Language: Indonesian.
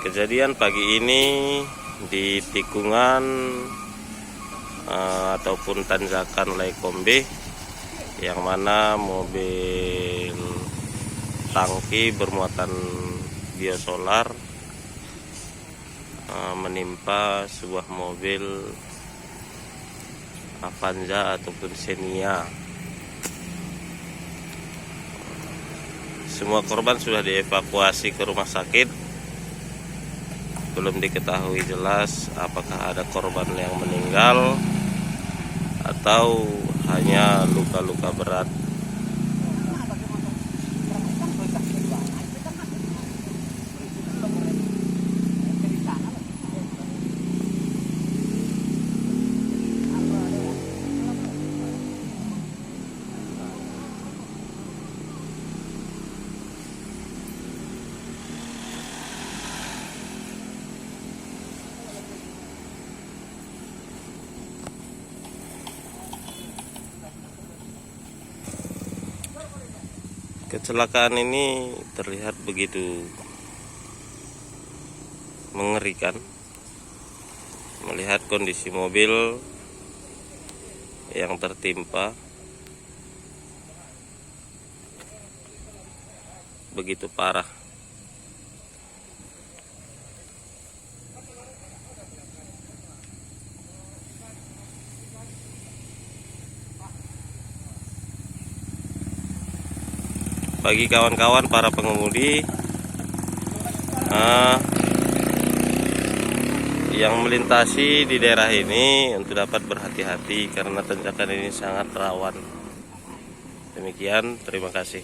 Kejadian pagi ini di tikungan ataupun tanjakan Laikombe, yang mana mobil tangki bermuatan biosolar menimpa sebuah mobil Avanza ataupun Xenia. Semua korban sudah dievakuasi ke rumah sakit. Belum diketahui jelas apakah ada korban yang meninggal atau hanya luka-luka berat. Kecelakaan ini terlihat begitu mengerikan. Melihat kondisi mobil yang tertimpa begitu parah. Bagi kawan-kawan para pengemudi yang melintasi di daerah ini untuk dapat berhati-hati karena tanjakan ini sangat rawan. Demikian, terima kasih.